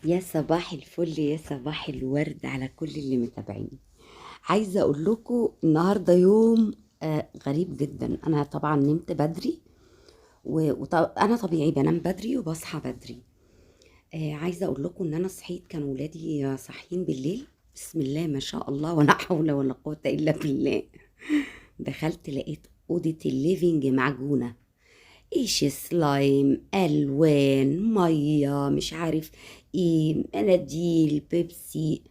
يا صباح الفل، يا صباح الورد على كل اللي متابعين. عايزه اقول لكم النهارده يوم غريب جدا. انا طبعا نمت بدري، وانا طبيعي بنام بدري وبصحى بدري. عايزه اقول لكم ان انا صحيت كان ولادي صاحيين بالليل. بسم الله ما شاء الله ولا حول ولا قوه الا بالله. دخلت لقيت اوضه الليفينج معجونه، ايش سلايم، الوان، ميه، مش عارف ايه، مناديل، بيبسي.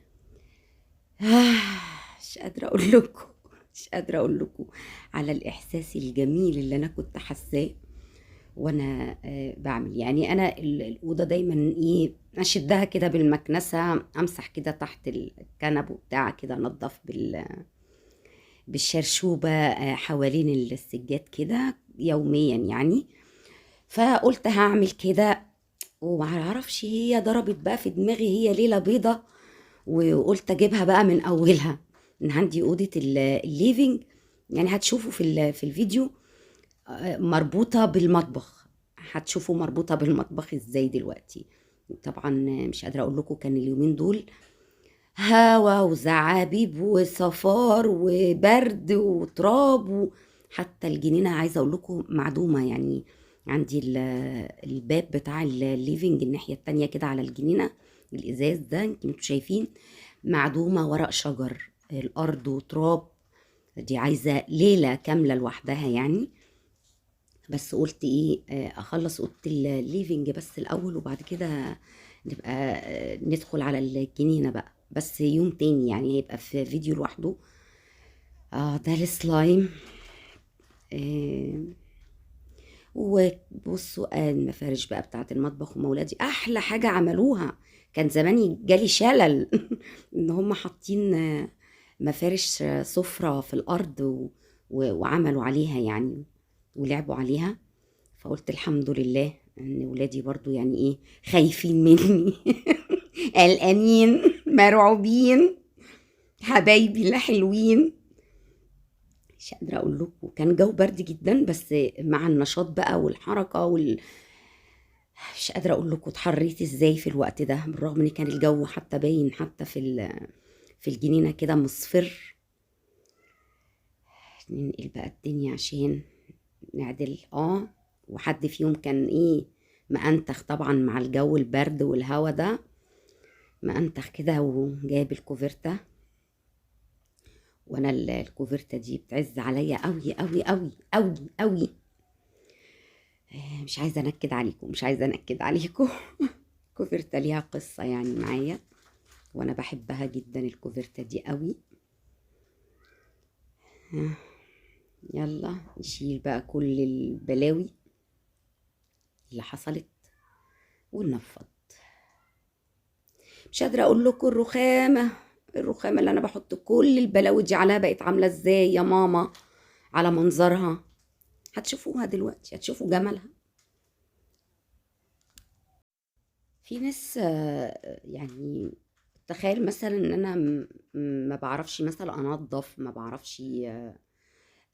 مش قادرة أقول لكم، مش قادرة أقول لكم على الإحساس الجميل اللي أنا كنت حاساه وأنا بعمل. يعني أنا الأوضة دايما إيه، أشدها كده بالمكنسة، أمسح كده تحت الكنب وبتاع كده، أنضف بالشرشوبة حوالين السجاد كده يوميا يعني. فقلت هعمل كده، ومعرفش هي ضربت بقى في دماغي هي ليلة بيضة، وقلت اجيبها بقى من اولها. من عندي اوضه الليفينج، يعني هتشوفوا في الفيديو مربوطه بالمطبخ. هتشوفوا مربوطه بالمطبخ ازاي دلوقتي. طبعا مش قادره اقول لكم، كان اليومين دول هوا وزعابيب وصفار وبرد وتراب، حتى الجنينه عايزه اقول لكم معدومه يعني. عندي الباب بتاع الليفينج الناحيه التانية كده على الجنينه، الازاز ده يمكن انتوا شايفين، معدومة ورق شجر، الأرض وتراب. دي عايزة ليلة كاملة لوحدها يعني. بس قلت ايه، اخلص اوضه الليفينج بس الاول، وبعد كده نبقى ندخل على الجنينة بقى، بس يوم تاني يعني، هيبقى في فيديو لوحده. ده السلايم. آه وبصوا المفارش بقى بتاعت المطبخ، ومولادي احلى حاجة عملوها. كان زماني جالي شلل ان هم حاطين مفارش سفرة في الارض وعملوا عليها يعني، ولعبوا عليها. فقلت الحمد لله ان ولادي برضو يعني ايه، خايفين مني قلقانين مرعوبين، حبايبي الحلوين. مش قادرة اقول لكم، كان جو برد جدا، بس مع النشاط بقى والحركة مش قادرة اقول لكم اتحريت ازاي في الوقت ده، بالرغم ان كان الجو حتى باين، حتى في الجنينة كده مصفر. ننقل بقى الدنيا عشان نعدل. وحد فيهم كان ايه، مأنتخ طبعا مع الجو البرد والهوا ده، مأنتخ كده وجايب الكوفرتة. وانا الكوفرتة دي بتعز عليا قوي قوي قوي قوي قوي. مش عايزة انكد عليكم، مش عايزة انكد عليكم كوفرتة ليها قصة يعني معايا، وانا بحبها جدا الكوفرتة دي قوي. يلا نشيل بقى كل البلاوي اللي حصلت وننفض. مش قادرة اقول لكم الرخامة اللي انا بحط كل البلاوي دي عليها بقت عاملة ازاي يا ماما، على منظرها. هتشوفوها دلوقتي، هتشوفوا جمالها. في ناس يعني تخيل مثلا ان انا ما بعرفش مثلا انظف، ما بعرفش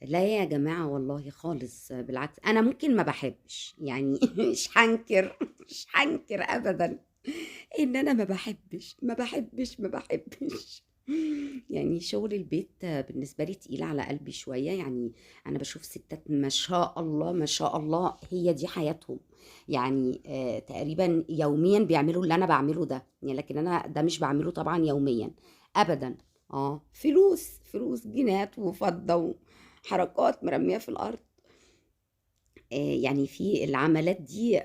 لا يا جماعة والله خالص، بالعكس انا ممكن ما بحبش يعني مش هنكر، مش هنكر ابدا ان انا ما بحبش يعني شغل البيت بالنسبة لي تقيل على قلبي شوية يعني. انا بشوف ستات ما شاء الله ما شاء الله هي دي حياتهم، يعني تقريبا يوميا بيعملوا اللي انا بعمله ده يعني، لكن انا ده مش بعمله طبعا يوميا ابدا. فلوس فلوس، جنات وفضة وحركات مرمية في الارض. يعني في العملات دي،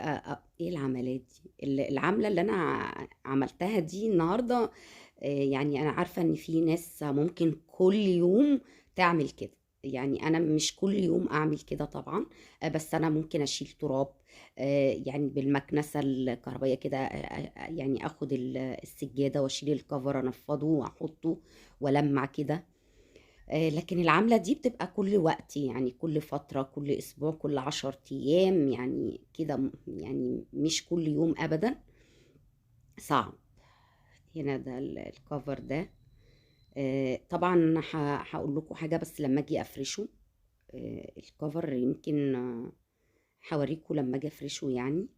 ايه العملات دي، العملة اللي انا عملتها دي النهاردة. يعني انا عارفة ان في ناس ممكن كل يوم تعمل كده، يعني انا مش كل يوم اعمل كده طبعا. بس انا ممكن اشيل تراب يعني بالمكنسة الكهربائية كده، يعني اخد السجادة واشيل الكفر انفضه واحطه والمع كده. لكن العملة دي بتبقى كل وقت يعني، كل فترة، كل أسبوع، كل 10 أيام يعني كده، يعني مش كل يوم أبدا. صعب. هنا ده الكفر ده. طبعا هقول لكم حاجة، بس لما أجي أفرشه الكفر يمكن هوريكم لما أجي أفرشه يعني.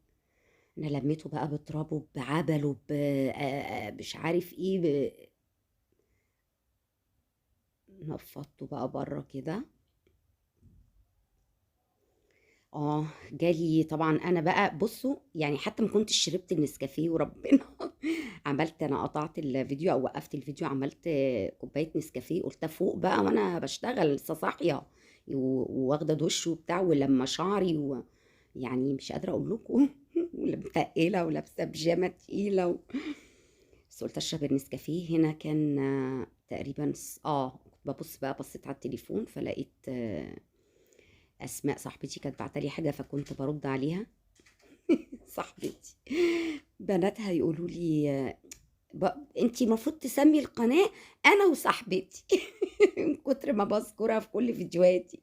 انا لميته بقى بترابه بعبله مش عارف ايه نفضته بقى بره كده. جالي طبعا. انا بقى بصوا يعني حتى ما كنتش شربت النسكافيه وربنا عملت، انا قطعت الفيديو او وقفت الفيديو، عملت كوبايه نسكافيه، قلت افوق بقى وانا بشتغل لسه صاحيه وواخده دش وبتاع، ولما شعري يعني مش قادره اقول لكم متقله ولابسه بيجامه تقيله بس قلت اشرب النسكافيه. هنا كان تقريبا كنت ببص بقى، بصيت على التليفون فلقيت اسماء صاحبتي كانت بعتلي حاجه فكنت برد عليها. صاحبتي بناتها يقولوا لي انتي المفروض تسمي القناه انا وصاحبتي من كتر ما بذكرها في كل فيديوهاتي.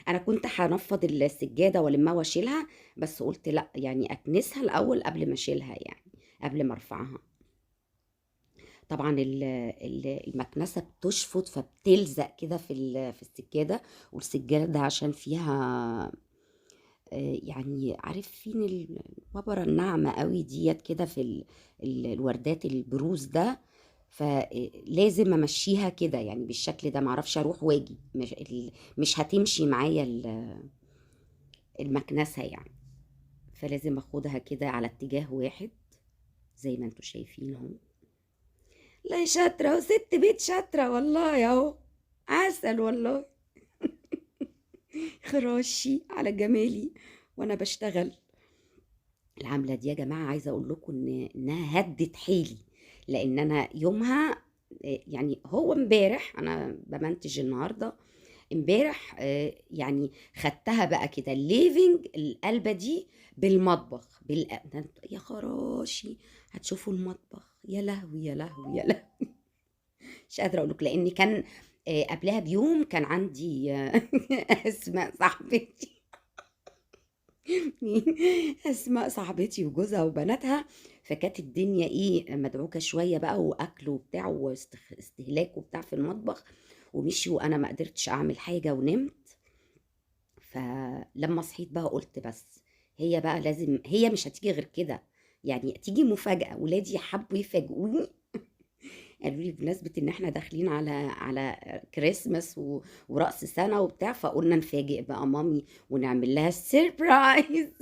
انا كنت هنفض السجاده والمها واشيلها، بس قلت لا يعني اكنسها الاول قبل ما اشيلها، يعني قبل ما ارفعها. طبعا المكنسه بتشفط فبتلزق كده في السجاده، والسجاده عشان فيها يعني عارف فين الببرة الناعمة قوي ديت كده في الوردات البروز ده، فلازم امشيها كده يعني بالشكل ده، معرفش اروح واجي، مش هتمشي معايا المكنسة يعني، فلازم اخدها كده على اتجاه واحد زي ما انتوا شايفين اهو. لا شاطرة وست بيت شاطرة والله اهو، عسل والله. خراشي على جمالي وانا بشتغل. العملة دي يا جماعة عايزة اقول لكم انها هدت حيلي، لان انا يومها يعني هو امبارح انا بمنتج النهارده، امبارح يعني خدتها بقى كده الليفنج القلبة دي بالمطبخ يا خراشي هتشوفوا المطبخ، يا لهوي يا لهوي يا لهوي. مش قادرة اقول لك، لان كان قبلها بيوم كان عندي اسماء صاحبتي اسماء صاحبتي وجوزها وبناتها، فكانت الدنيا ايه مدعوكه شويه بقى، واكل وبتاع واستهلاك وبتاع في المطبخ، ومشي وانا ما قدرتش اعمل حاجه ونمت. فلما صحيت بقى قلت بس هي بقى لازم، هي مش هتيجي غير كده، يعني تيجي مفاجاه، ولادي حبوا يفاجئوني. قالوا لي بمناسبه ان احنا داخلين على كريسماس ورأس سنه وبتاع، فقلنا نفاجئ بقى مامي ونعمل لها السيربرايز.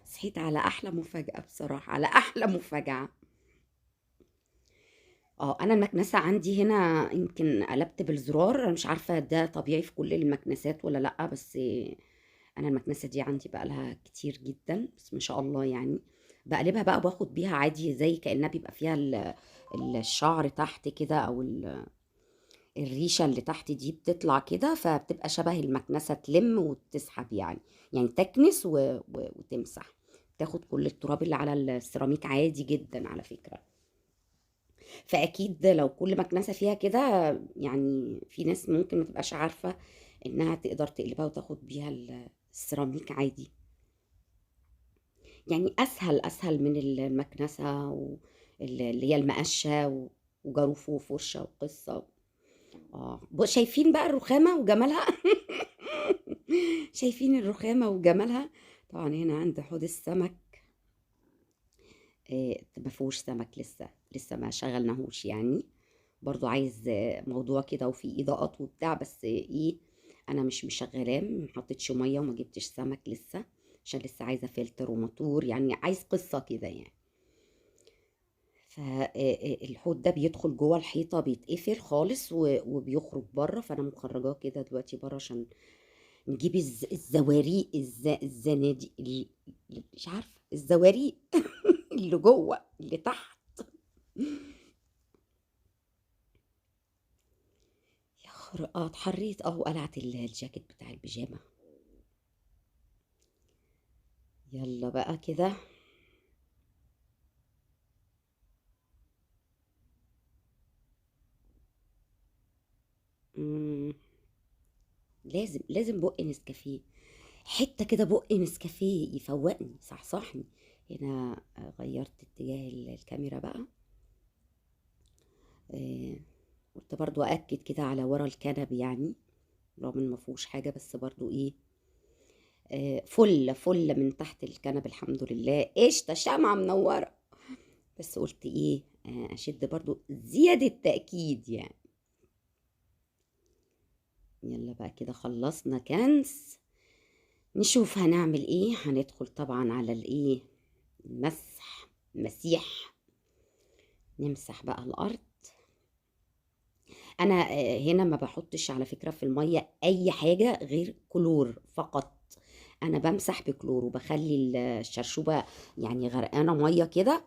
صحيت على احلى مفاجأة بصراحة، على احلى مفاجأة. انا المكنسة عندي هنا يمكن قلبت بالزرار، انا مش عارفة ده طبيعي في كل المكنسات ولا لا، بس انا المكنسة دي عندي بقى لها كتير جدا، بس ما شاء الله يعني. بقلبها بقى باخد بيها عادي زي كأنها بيبقى فيها الشعر تحت كده، او الريشة اللي تحت دي بتطلع كده، فبتبقى شبه المكنسة تلم وتسحب يعني تكنس وتمسح، تاخد كل التراب اللي على السيراميك عادي جدا على فكرة. فأكيد لو كل مكنسة فيها كده، يعني في ناس ممكن ما تبقاش عارفة إنها تقدر تقلبها وتاخد بيها السيراميك عادي، يعني أسهل من المكنسة اللي هي المقشة وجاروف وفرشة وقصة. شايفين بقى الرخامة وجمالها. شايفين الرخامة وجمالها. طبعا هنا عند حوض السمك ما فيهوش سمك لسه ما شغلناهوش يعني، برضو عايز موضوع كده وفي اضاءات وبتاع، بس ايه انا مش مشغلاه، ما حطيتش ميه وما جبتش سمك لسه، عشان لسه عايزه فلتر وموتور، يعني عايز قصه كده يعني. فالحوض ده بيدخل جوه الحيطه بيتقفل خالص وبيخرج بره، فانا مخرجاه كده دلوقتي بره عشان نجيب الزواريق الزنادي مش عارفه الزواريق اللي جوه اللي تحت. اتحريت وقلعت الجاكيت بتاع البيجامه. يلا بقى كده. مم، لازم بق نسكافيه، حته كده بق نسكافيه يفوقني صحصحني. هنا غيرت اتجاه الكاميرا بقى. آه، قلت برضو أأكد كده على ورا الكنب يعني، رغم ان ما فيهوش حاجة، بس برضو ايه فل فل من تحت الكنب، الحمد لله، قشطة شمعة منورة. بس قلت ايه، اشد برضو زيادة تأكيد يعني. يلا بقى كده خلصنا كنس. نشوف هنعمل ايه. هندخل طبعا على الايه، مسيح. نمسح بقى الارض. انا هنا ما بحطش على فكرة في المية اي حاجة غير كلور فقط. انا بمسح بكلور وبخلي الشرشوبة يعني غرقانة مية كده،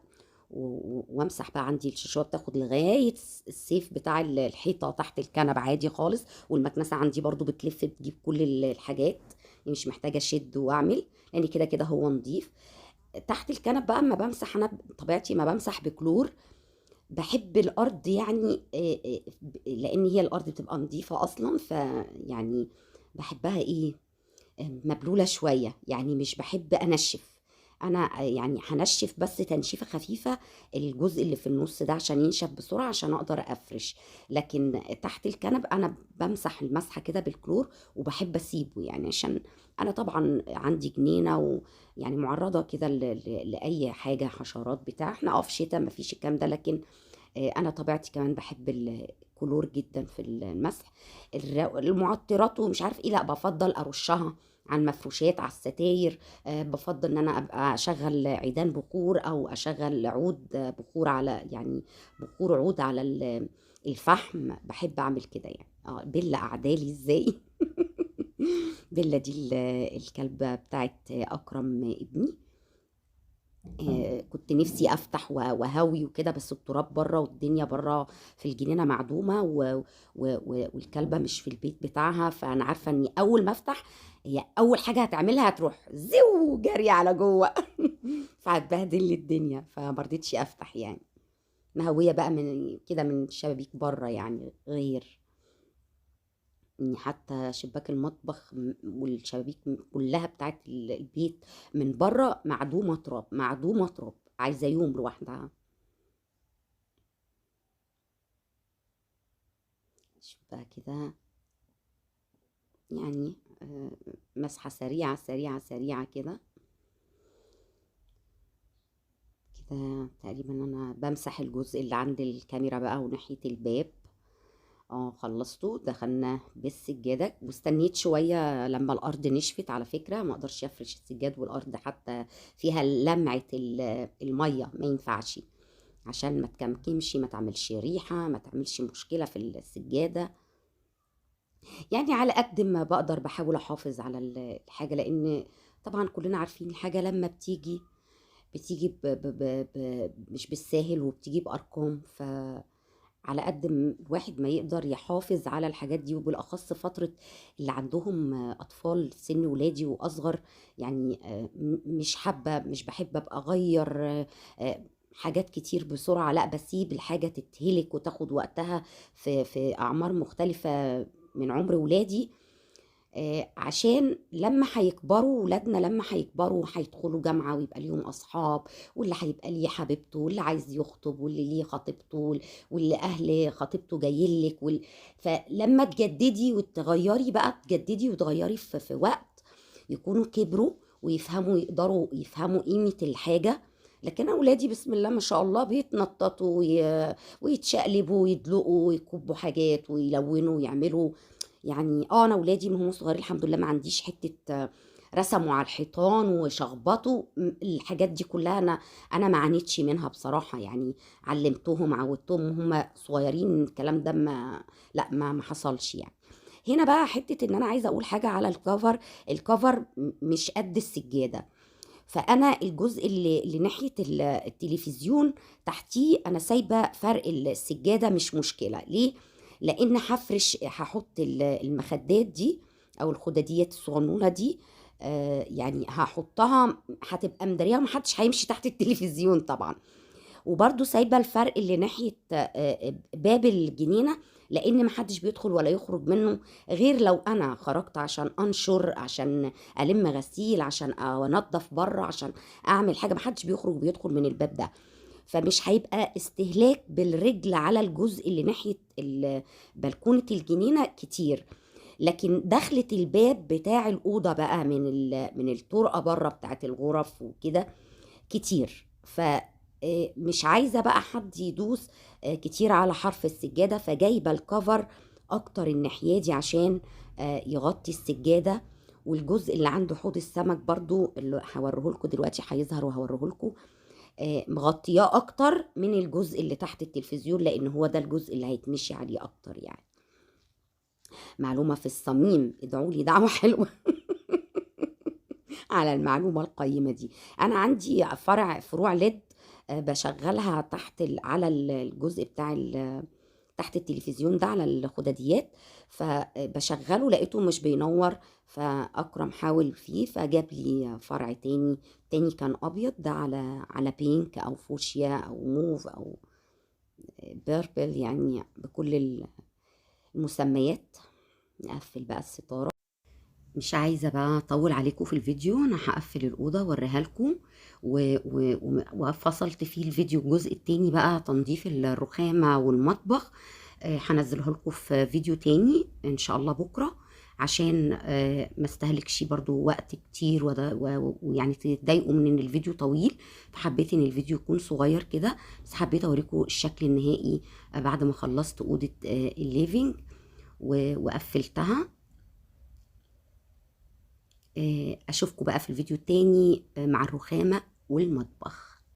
وامسح بقى. عندي الشرشوبة بتاخد لغاية السيف بتاع الحيطة تحت الكنب عادي خالص، والمكنسة عندي برضو بتلف بتجيب كل الحاجات، يعني مش محتاجة اشد واعمل، لان كده كده هو نضيف. تحت الكنب بقى اما بمسح، انا بطبيعتي ما بمسح بكلور. بحب الارض يعني لان هي الارض بتبقى نظيفه اصلا، فيعني بحبها ايه، مبلوله شويه، يعني مش بحب انشف. انا يعني هنشف بس تنشيفه خفيفه الجزء اللي في النص ده عشان ينشف بسرعه عشان اقدر افرش. لكن تحت الكنب انا بمسح المسحه كده بالكلور، وبحب اسيبه يعني عشان انا طبعا عندي جنينه ويعني معرضه كده لاي حاجه حشرات بتاع. احنا في شتاء مفيش الكلام ده، لكن انا طبيعتي كمان بحب الكلور جدا في المسح. المعطرات ومش عارف ايه لا، بفضل ارشها على المفروشات، على الستاير. بفضل ان انا ابقى اشغل عيدان بخور او اشغل عود بخور، على يعني بخور عود على الفحم. بحب اعمل كده يعني. بيلا اعدالي ازاي. بيلا دي الكلبة بتاعت اكرم ابني. كنت نفسي افتح وهوي وكده، بس التراب بره والدنيا بره في الجنينه معدومه والكلبه مش في البيت بتاعها، فانا عارفه اني اول ما افتح هي اول حاجه هتعملها هتروح زو جري على جوه. فهتبهدل لي الدنيا، فما رضيتش افتح يعني. مهويه بقى من كده من الشبابيك بره يعني، غير إن حتى شباك المطبخ والشبابيك كلها بتاعت البيت من بره معدومة تراب، معدومة تراب، عايزة يوم لوحدها. شوف بقى كده يعني، مسحة سريعة سريعة سريعة كده. كده تقريبا انا بمسح الجزء اللي عند الكاميرا بقى وناحية الباب. خلصته. دخلنا بالسجادة واستنيت شوية لما الأرض نشفت. على فكرة ما أقدرش أفرش السجاد والأرض حتى فيها لمعة المية، ما ينفعش عشان ما تكمكمش، ما تعملش ريحة، ما تعملش مشكلة في السجادة. يعني على قد ما بقدر بحاول أحافظ على الحاجة، لأن طبعا كلنا عارفين الحاجة لما بتيجي مش بالساهل، وبتيجي بأرقام. على قد الواحد ما يقدر يحافظ على الحاجات دي، وبالأخص فترة اللي عندهم أطفال سن ولادي وأصغر. يعني مش بحب أبقى أغير حاجات كتير بسرعة، لا بسيب الحاجة تتهلك وتاخد وقتها في أعمار مختلفة من عمر ولادي. عشان لما هيكبروا ولادنا، لما هيكبروا هيدخلوا جامعة ويبقى ليهم أصحاب، واللي هيبقى ليه حبيبته، واللي عايز يخطب، واللي ليه خطيبته، واللي أهل خطيبته جايلك فلما تجددي وتغيري بقى، تجددي وتغيري في وقت يكونوا كبروا ويفهموا، يقدروا يفهموا قيمة الحاجة. لكن أولادي بسم الله ما شاء الله بيتنططوا ويتشقلبوا ويدلقوا ويكبوا حاجات ويلونوا ويعملوا. يعني انا ولادي من هم صغيرين الحمد لله ما عنديش حته رسموا على الحيطان وشخبطوا الحاجات دي كلها. انا ما عانيتش منها بصراحه يعني. علمتهم عودتهم هم صغيرين الكلام ده، ما لا ما حصلش يعني. هنا بقى حته ان انا عايزه اقول حاجه على الكفر. الكفر مش قد السجاده، فانا الجزء اللي ناحيه التلفزيون تحتيه انا سايبه فرق السجاده، مش مشكله. ليه؟ لان هحط المخدات دي او الخداديات الصغنونه دي. يعني هحطها هتبقى مداريه ومحدش هيمشي تحت التلفزيون طبعا. وبرضو سايبه الفرق اللي ناحيه باب الجنينه، لان محدش بيدخل ولا يخرج منه غير لو انا خرجت عشان انشر، عشان الم غسيل، عشان انضف بره، عشان اعمل حاجه. محدش بيخرج وبيدخل من الباب ده، فمش هيبقى استهلاك بالرجل على الجزء اللي ناحيه بلكونه الجنينه كتير. لكن دخلة الباب بتاع الأوضة بقى من الطرقة بره بتاعت الغرف وكده كتير. ف مش عايزة بقى حد يدوس كتير على حرف السجادة، فجايبة الكفر أكتر الناحية دي عشان يغطي السجادة. والجزء اللي عنده حوض السمك برضو اللي هوريه لكم دلوقتي هيظهر وهوريه لكم، مغطياه أكتر من الجزء اللي تحت التلفزيون، لأن هو ده الجزء اللي هيتمشي عليه أكتر يعني. معلومة في الصميم، ادعوا لي دعوة حلوة على المعلومة القيمة دي. أنا عندي فروع ليد بشغلها تحت على الجزء بتاع تحت التلفزيون ده على الخداديات، فبشغله لقيته مش بينور، فأكرم حاول فيه فجاب لي فرع تاني كان أبيض، ده على بينك أو فوشيا أو موف أو بيربل، يعني بكل المسميات. نقفل بقى الستارة، مش عايزة بقى اطول عليكم في الفيديو، انا هقفل الأوضة واوريها لكم. وفصلت فيه الفيديو الجزء التاني بقى تنظيف الرخامة والمطبخ، هنزله لكم في فيديو تاني ان شاء الله بكرة، عشان ما استهلكش برضو وقت كتير ويعني تتضايقوا من ان الفيديو طويل. فحبيت ان الفيديو يكون صغير كده، بس حبيت اوريكم الشكل النهائي بعد ما خلصت أوضة الليفينج وقفلتها. اشوفكم بقى في الفيديو التاني مع الرخامة والمطبخ.